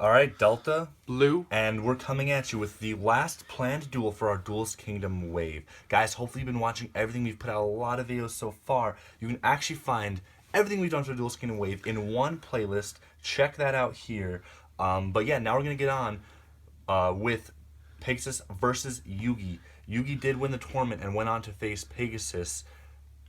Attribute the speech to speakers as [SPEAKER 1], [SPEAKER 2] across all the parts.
[SPEAKER 1] Alright, Delta.
[SPEAKER 2] Blue.
[SPEAKER 1] And we're coming at you with the last planned duel for our Duelist Kingdom wave. Guys, hopefully you've been watching everything. We've put out a lot of videos so far. You can actually find everything we've done for the Duelist Kingdom wave in one playlist. Check that out here. But yeah, now we're going to get on with Pegasus versus Yugi. Yugi did win the tournament and went on to face Pegasus.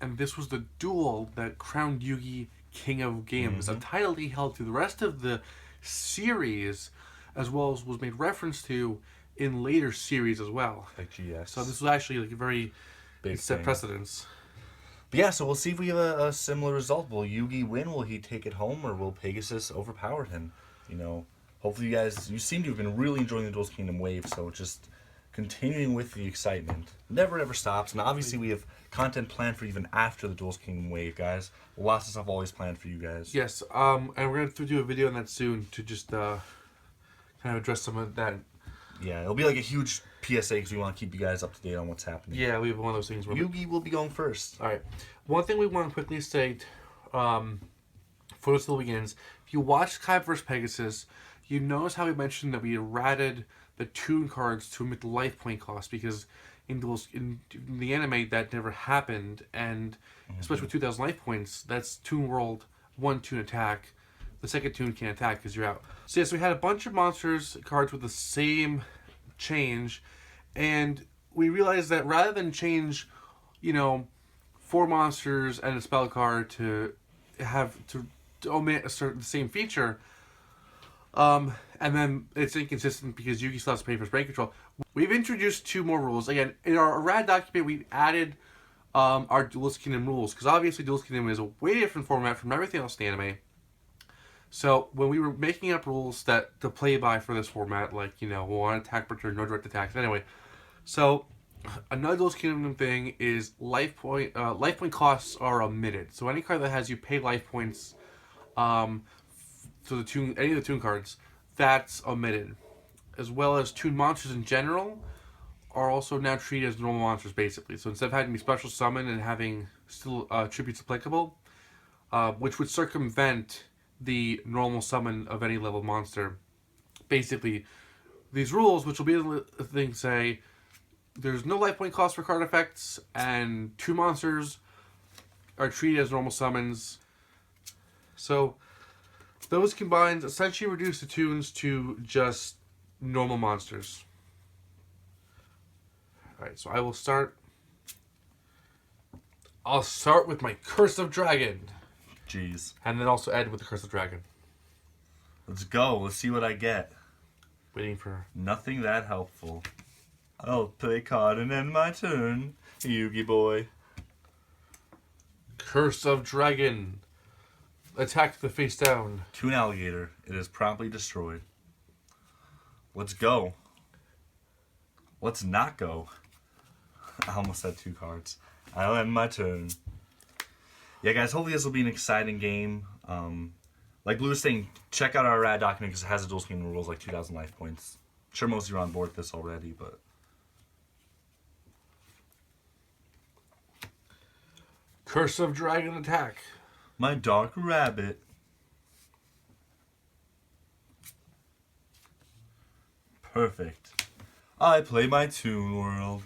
[SPEAKER 2] And this was the duel that crowned Yugi King of Games, a title he held through the rest of the series, as well as was made reference to in later series as well.
[SPEAKER 1] Like GS.
[SPEAKER 2] So this was actually like a very
[SPEAKER 1] Big
[SPEAKER 2] set
[SPEAKER 1] thing.
[SPEAKER 2] precedence.
[SPEAKER 1] But yeah, so we'll see if we have a similar result. Will Yugi win? Will he take it home? Or will Pegasus overpower him? You know, hopefully you guys, you seem to have been really enjoying the Duelist Kingdom wave, so just continuing with the excitement. Never ever stops. And obviously we have content planned for even after the Duelist Kingdom wave, guys. Lots of stuff always planned for you guys.
[SPEAKER 2] Yes, and we're going to do a video on that soon to just kind of address some of that.
[SPEAKER 1] Yeah, it'll be like a huge PSA because we want to keep you guys up to date on what's happening.
[SPEAKER 2] Yeah, we have one of those things where
[SPEAKER 1] Yugi will be going first.
[SPEAKER 2] All right. One thing we want to quickly state before this still begins, if you watch Kai vs. Pegasus, you notice how we mentioned that we errated the tune cards to omit the life point cost, because in the anime that never happened, and especially with 2,000 life points, that's Toon World, one tune attack. The second tune can't attack because you're out. So yes, we had a bunch of monsters cards with the same change, and we realized that rather than change, 4 monsters and a spell card to have to omit the same feature, and then it's inconsistent because Yugi still has to pay for brain control. We've introduced 2 more rules. Again, in our RAD document, we added our Duelist Kingdom rules, because obviously Duelist Kingdom is a way different format from everything else in the anime. So when we were making up rules to play by for this format, like, one attack per turn, no direct attacks. Anyway, so another Duelist Kingdom thing is life point costs are omitted. So any card that has you pay life points to any of the tune cards, that's omitted. As well as tune monsters in general are also now treated as normal monsters, basically. So instead of having to be special summoned and having still tributes applicable, which would circumvent the normal summon of any level monster. Basically, these rules, which will be a thing, say there's no life point cost for card effects, and 2 monsters are treated as normal summons. So those combined essentially reduce the tunes to just normal monsters. Alright, so I'll start with my Curse of Dragon.
[SPEAKER 1] Jeez.
[SPEAKER 2] And then also end with the Curse of Dragon.
[SPEAKER 1] Let's go. Let's see what I get.
[SPEAKER 2] Waiting for...
[SPEAKER 1] Nothing that helpful. I'll play card and end my turn. Yugi-boy.
[SPEAKER 2] Curse of Dragon. Attack the face down.
[SPEAKER 1] Toon alligator. It is promptly destroyed. Let's go. Let's not go. I almost had 2 cards. I'll end my turn. Yeah, guys, hopefully this will be an exciting game. Like Blue was saying, check out our RAD document because it has the Duelist Kingdom rules, like 2,000 life points. I'm sure most of you are on board with this already, but...
[SPEAKER 2] Curse of Dragon attack.
[SPEAKER 1] My Dark Rabbit. Perfect. I play my Toon World.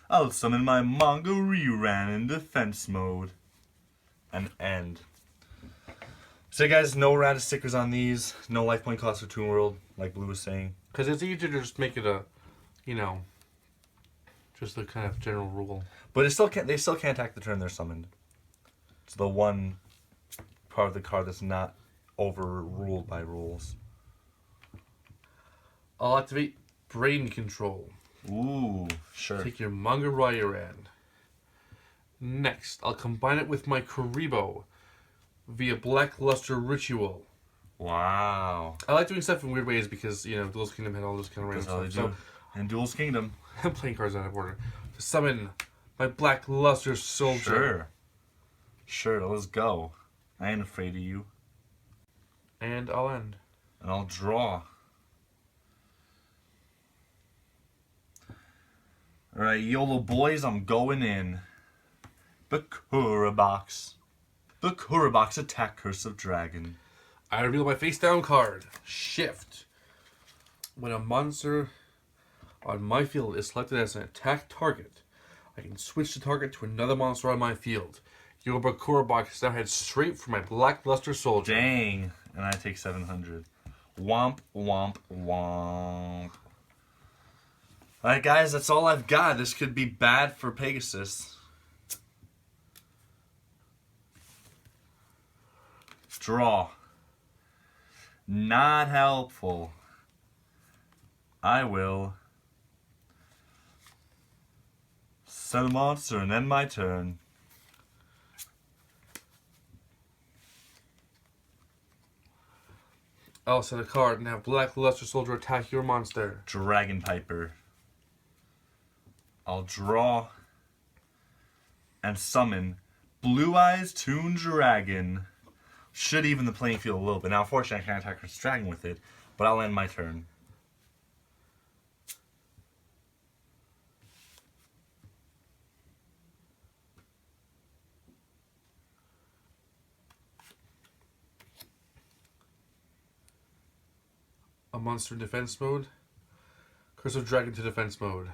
[SPEAKER 1] I'll summon my manga Rerun in defense mode. And end. So guys, no rad stickers on these. No life point cost for Toon World, like Blue was saying.
[SPEAKER 2] Because it's easier to just make it a, just a kind of general rule.
[SPEAKER 1] But they still can't attack the turn they're summoned. It's the one part of the card that's not overruled by rules.
[SPEAKER 2] I'll activate Brain Control.
[SPEAKER 1] Ooh, sure.
[SPEAKER 2] Take your manga Ryoran. Next, I'll combine it with my Kuribo via Black Luster Ritual.
[SPEAKER 1] Wow.
[SPEAKER 2] I like doing stuff in weird ways because, Duelist Kingdom had all this kind of random stuff.
[SPEAKER 1] And Duelist Kingdom.
[SPEAKER 2] I'm playing cards out of order. To summon my Black Luster Soldier.
[SPEAKER 1] Sure, let's go. I ain't afraid of you.
[SPEAKER 2] And I'll end.
[SPEAKER 1] And I'll draw. Alright, YOLO boys, I'm going in. Bakura Box. Bakura Box attack Curse of Dragon.
[SPEAKER 2] I reveal my face down card. Shift. When a monster on my field is selected as an attack target, I can switch the target to another monster on my field. Your Bakura box now heads straight for my Blackluster Soldier.
[SPEAKER 1] Dang. And I take 700. Womp, womp, womp. Alright, guys, that's all I've got. This could be bad for Pegasus. Draw. Not helpful. I will set a monster and end my turn.
[SPEAKER 2] I'll set a card and have Blackluster Soldier attack your monster.
[SPEAKER 1] Dragon Piper. I'll draw and summon Blue Eyes Toon Dragon. Should even the playing field a little bit. Now, unfortunately, I can't attack Curse Dragon with it, but I'll end my turn.
[SPEAKER 2] A monster in defense mode. Curse of Dragon to defense mode.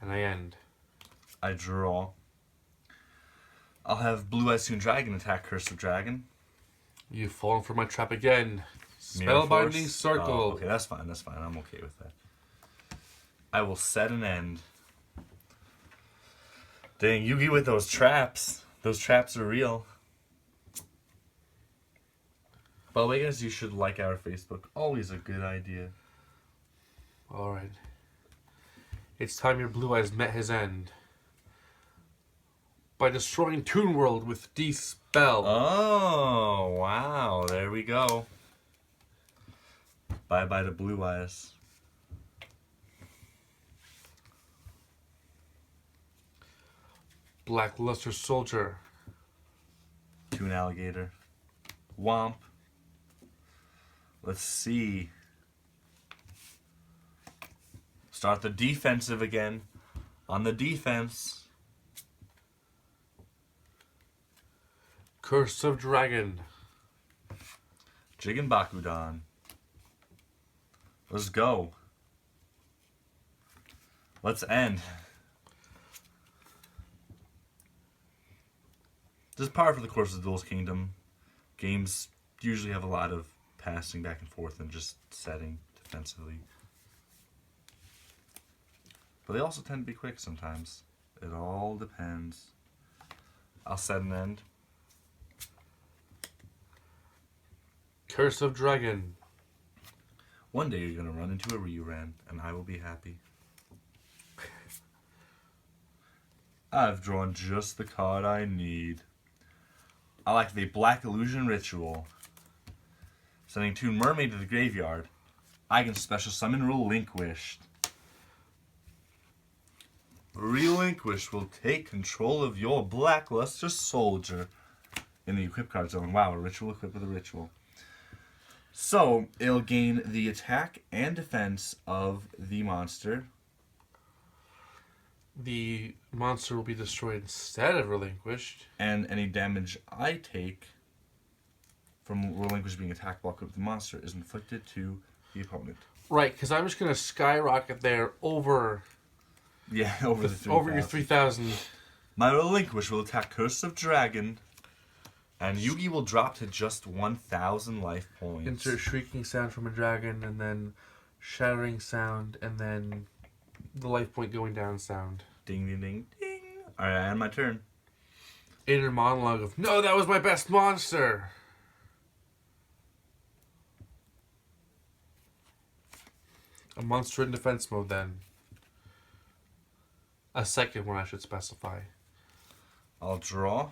[SPEAKER 2] And I end.
[SPEAKER 1] I draw. I'll have Blue Eyes Toon Dragon attack Curse of Dragon.
[SPEAKER 2] You've fallen for my trap again.
[SPEAKER 1] Mirror
[SPEAKER 2] Spellbinding
[SPEAKER 1] Force?
[SPEAKER 2] Circle.
[SPEAKER 1] Oh, okay, that's fine. That's fine. I'm okay with that. I will set an end. Dang, Yugi with those traps. Those traps are real. By the way, guys, you should like our Facebook. Always a good idea.
[SPEAKER 2] Alright. It's time your Blue Eyes met his end. By destroying Toon World with Dispel.
[SPEAKER 1] Oh, wow. There we go. Bye-bye to Blue Eyes.
[SPEAKER 2] Blackluster Soldier.
[SPEAKER 1] Toon Alligator. Womp. Let's see. Start the defensive again. On the defense.
[SPEAKER 2] Curse of Dragon.
[SPEAKER 1] Jigen Bakudan. Let's go. Let's end. This is par for the course of Duelist Kingdom. Games usually have a lot of passing back and forth and just setting defensively. But they also tend to be quick sometimes. It all depends. I'll set an end.
[SPEAKER 2] Curse of Dragon.
[SPEAKER 1] One day you're going to run into a Ryuran, and I will be happy. I've drawn just the card I need. I like the Black Illusion Ritual. Sending Toon Mermaid to the graveyard. I can special summon Relinquished. Relinquished will take control of your Blackluster Soldier in the equip card zone. Wow, a ritual equipped with a ritual. So, it'll gain the attack and defense of the monster.
[SPEAKER 2] The monster will be destroyed instead of relinquished.
[SPEAKER 1] And any damage I take from Relinquished being attacked while equipped with the monster is inflicted to the opponent.
[SPEAKER 2] Right, because I'm just going to skyrocket there over...
[SPEAKER 1] Yeah, over the 3,000.
[SPEAKER 2] Over your 3,000.
[SPEAKER 1] My Relinquish will attack Curse of Dragon, and Yugi will drop to just 1,000 life points.
[SPEAKER 2] Insert shrieking sound from a dragon, and then shattering sound, and then the life point going down sound.
[SPEAKER 1] Ding, ding, ding, ding. Alright, I end my turn.
[SPEAKER 2] Inner monologue of, no, that was my best monster! A monster in defense mode, then. A second one, I should specify.
[SPEAKER 1] I'll draw.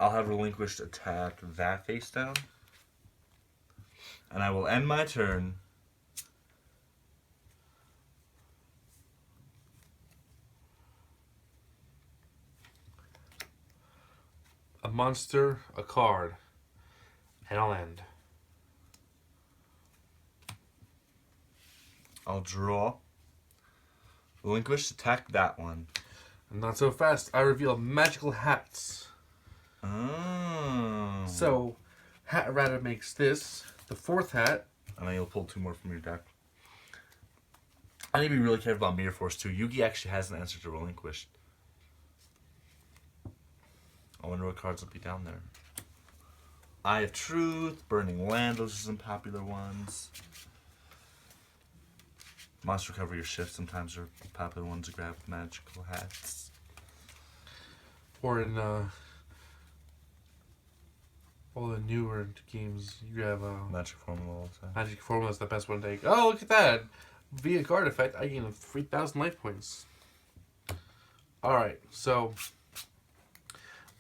[SPEAKER 1] I'll have Relinquished attack that face down. And I will end my turn.
[SPEAKER 2] A monster, a card, and I'll end.
[SPEAKER 1] I'll draw. Relinquish, attack that one.
[SPEAKER 2] And not so fast. I reveal magical hats.
[SPEAKER 1] Oh.
[SPEAKER 2] So, Hat Errata makes this the 4th hat.
[SPEAKER 1] And then you'll pull 2 more from your deck. I need to be really careful about Mirror Force too. Yugi actually has an answer to Relinquished. I wonder what cards will be down there. Eye of Truth, Burning Land, those are some popular ones. Monster Recover Your Shift, sometimes are popular ones to grab magical hats.
[SPEAKER 2] Or in all the newer games, you have
[SPEAKER 1] Magic Formula all the time.
[SPEAKER 2] Magic Formula is the best one to take. Oh, look at that! Via card effect, I gain 3,000 life points. Alright, so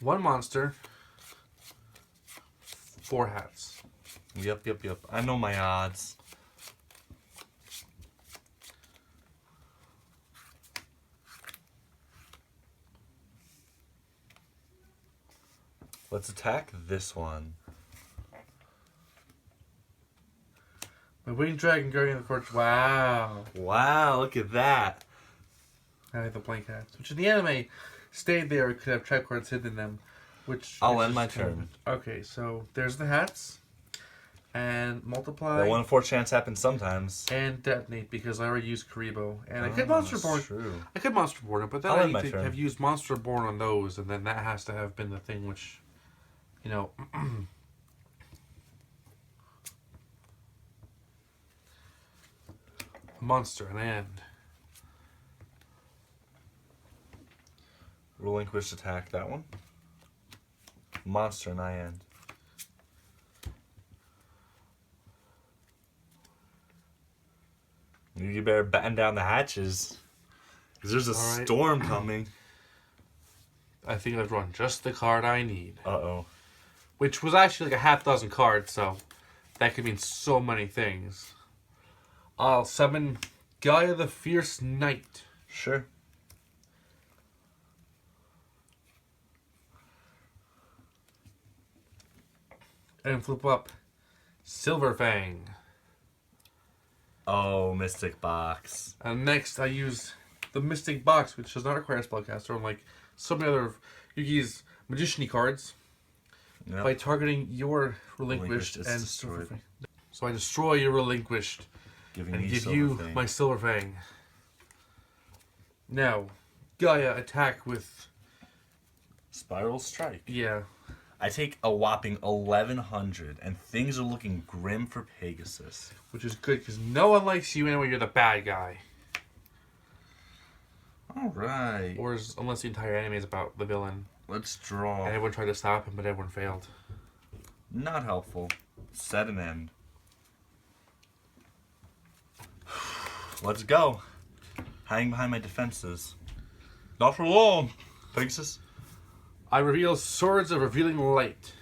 [SPEAKER 2] 1 monster, 4 hats.
[SPEAKER 1] Yep. I know my odds. Let's attack this one.
[SPEAKER 2] My Winged Dragon Guardian of the Court. Wow.
[SPEAKER 1] Wow, look at that.
[SPEAKER 2] I have the blank hats, which in the anime stayed there. It could have trap cards hidden in them. Which
[SPEAKER 1] I'll
[SPEAKER 2] is
[SPEAKER 1] end my
[SPEAKER 2] just kind
[SPEAKER 1] turn.
[SPEAKER 2] of- okay, so there's the hats. And multiply.
[SPEAKER 1] That 1 in 4 chance happens sometimes.
[SPEAKER 2] And detonate because I already used Karibo. And I could Monster
[SPEAKER 1] That's
[SPEAKER 2] Born.
[SPEAKER 1] true.
[SPEAKER 2] I could Monster Born it, but then
[SPEAKER 1] I'll
[SPEAKER 2] I
[SPEAKER 1] end
[SPEAKER 2] need
[SPEAKER 1] my
[SPEAKER 2] to
[SPEAKER 1] turn.
[SPEAKER 2] have used Monster Born on those, and then that has to have been the thing which, you know. Monster, and I end.
[SPEAKER 1] Relinquish attack, that one. Monster, and I end. You better batten down the hatches. Because there's a
[SPEAKER 2] All right.
[SPEAKER 1] storm coming.
[SPEAKER 2] I think I've drawn just the card I need.
[SPEAKER 1] Uh-oh.
[SPEAKER 2] Which was actually like a half dozen cards, so that could mean so many things. I'll summon Gaia the Fierce Knight.
[SPEAKER 1] Sure.
[SPEAKER 2] And flip up Silver Fang.
[SPEAKER 1] Oh, Mystic Box.
[SPEAKER 2] And next I use the Mystic Box, which does not require a spellcaster, unlike so many other of Yugi's Magician-y cards,
[SPEAKER 1] Yep.
[SPEAKER 2] by targeting your Relinquished
[SPEAKER 1] Relinquished,
[SPEAKER 2] and
[SPEAKER 1] it's
[SPEAKER 2] Silver
[SPEAKER 1] destroyed.
[SPEAKER 2] Fang. So I destroy your Relinquished
[SPEAKER 1] Giving
[SPEAKER 2] and
[SPEAKER 1] me
[SPEAKER 2] give
[SPEAKER 1] Silver
[SPEAKER 2] you
[SPEAKER 1] Fang.
[SPEAKER 2] my Silver Fang. Now, Gaia attack with,
[SPEAKER 1] Spiral Strike.
[SPEAKER 2] yeah,
[SPEAKER 1] I take a whopping 1,100, and things are looking grim for Pegasus.
[SPEAKER 2] which is good because no one likes you anyway. You're the bad guy,
[SPEAKER 1] All right.
[SPEAKER 2] unless the entire anime is about the villain.
[SPEAKER 1] Let's draw.
[SPEAKER 2] And everyone tried to stop him, but everyone failed.
[SPEAKER 1] Not helpful. Set an end. Let's go. Hiding behind my defenses. Not for long, Pegasus.
[SPEAKER 2] I reveal Swords of Revealing Light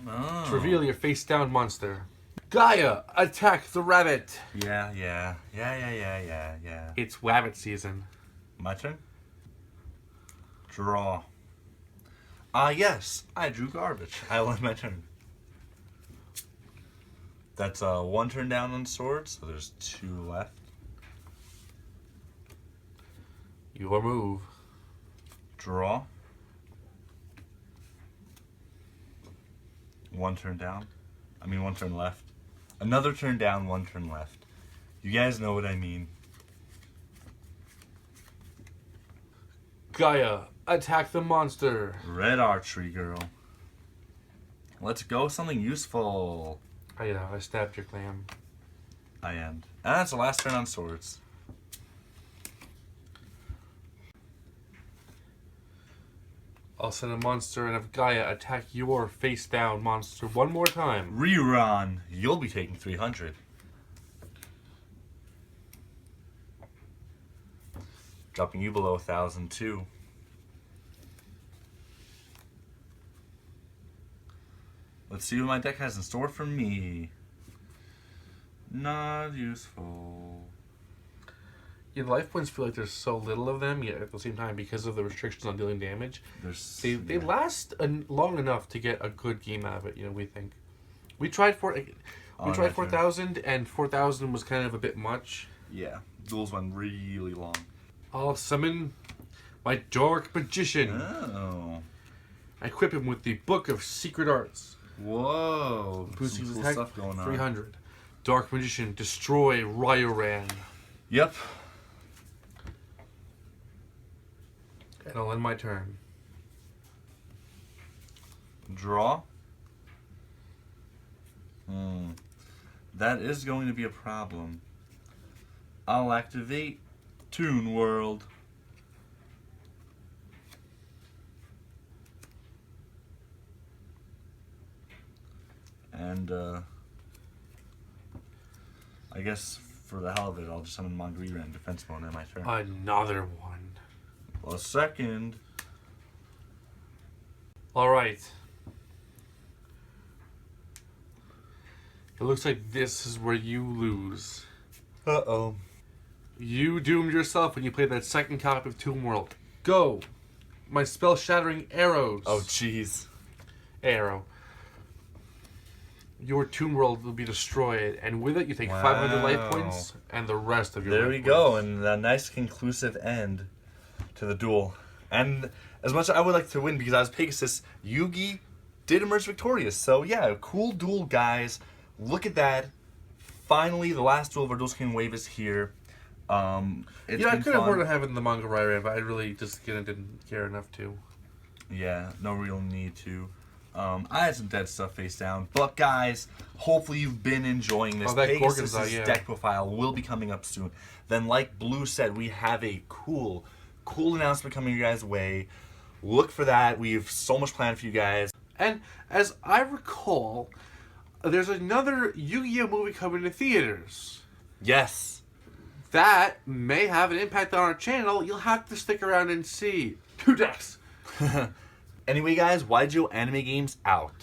[SPEAKER 1] Oh.
[SPEAKER 2] to reveal your face-down monster. Gaia, attack the rabbit.
[SPEAKER 1] Yeah.
[SPEAKER 2] It's rabbit season.
[SPEAKER 1] My turn. Draw. Yes, I drew garbage. I will end my turn. That's 1 turn down on swords, so there's 2 left.
[SPEAKER 2] Your move.
[SPEAKER 1] Draw. 1 turn down. 1 turn left. Another turn down, 1 turn left. You guys know what I mean.
[SPEAKER 2] Gaia, attack the monster.
[SPEAKER 1] Red archery girl. Let's go, something useful.
[SPEAKER 2] I stabbed your clam.
[SPEAKER 1] I end. And that's the last turn on swords.
[SPEAKER 2] I'll send a monster and have Gaia attack your face-down monster one more time.
[SPEAKER 1] Rerun. You'll be taking 300. Dropping you below 1,000 too. Let's see what my deck has in store for me. Not useful.
[SPEAKER 2] Yeah, the life points feel like there's so little of them, yet at the same time, because of the restrictions on dealing damage, they
[SPEAKER 1] Yeah.
[SPEAKER 2] last long enough to get a good game out of it. We think. We tried
[SPEAKER 1] Oh,
[SPEAKER 2] 4,000, and 4,000 was kind of a bit much.
[SPEAKER 1] Yeah, duels went really long.
[SPEAKER 2] I'll summon My Dark Magician.
[SPEAKER 1] Oh.
[SPEAKER 2] I equip him with the Book of Secret Arts.
[SPEAKER 1] Whoa.
[SPEAKER 2] Boosting
[SPEAKER 1] Some
[SPEAKER 2] his
[SPEAKER 1] cool
[SPEAKER 2] attack
[SPEAKER 1] stuff going on.
[SPEAKER 2] 300. Dark Magician, destroy Ryoran.
[SPEAKER 1] Yep.
[SPEAKER 2] And I'll end my turn.
[SPEAKER 1] Draw. That is going to be a problem. I'll activate Toon World. And, I guess for the hell of it, I'll just summon Mongrera in defense mode in my turn.
[SPEAKER 2] Another one.
[SPEAKER 1] Well, second.
[SPEAKER 2] Alright. It looks like this is where you lose.
[SPEAKER 1] Uh-oh.
[SPEAKER 2] You doomed yourself when you played that second copy of Toon World. Go! My spell-shattering arrows.
[SPEAKER 1] Oh, jeez.
[SPEAKER 2] Arrow. Your Toon World will be destroyed, and with it you take 500 life points and the rest of your
[SPEAKER 1] There
[SPEAKER 2] life
[SPEAKER 1] we go,
[SPEAKER 2] points.
[SPEAKER 1] and a nice conclusive end to the duel. And as much as I would like to win because I was Pegasus, Yugi did emerge victorious. So yeah, cool duel, guys. Look at that. Finally, the last duel of our Duelist Kingdom wave is here. It's
[SPEAKER 2] Yeah, I
[SPEAKER 1] been
[SPEAKER 2] could have
[SPEAKER 1] fun.
[SPEAKER 2] wanted to have it in the manga Ryoran, but I really just didn't care enough to.
[SPEAKER 1] Yeah, no real need to. I had some dead stuff face down. But guys, hopefully you've been enjoying this.
[SPEAKER 2] Oh, that
[SPEAKER 1] Pegasus'
[SPEAKER 2] Gorgon's yeah.
[SPEAKER 1] deck profile will be coming up soon. Then like Blue said, we have a cool announcement coming your guys' way. Look for that. We have so much planned for you guys.
[SPEAKER 2] And as I recall, there's another Yu-Gi-Oh movie coming to theaters.
[SPEAKER 1] Yes.
[SPEAKER 2] That may have an impact on our channel. You'll have to stick around and see. 2 decks.
[SPEAKER 1] Anyway, guys, YGO Anime Games out.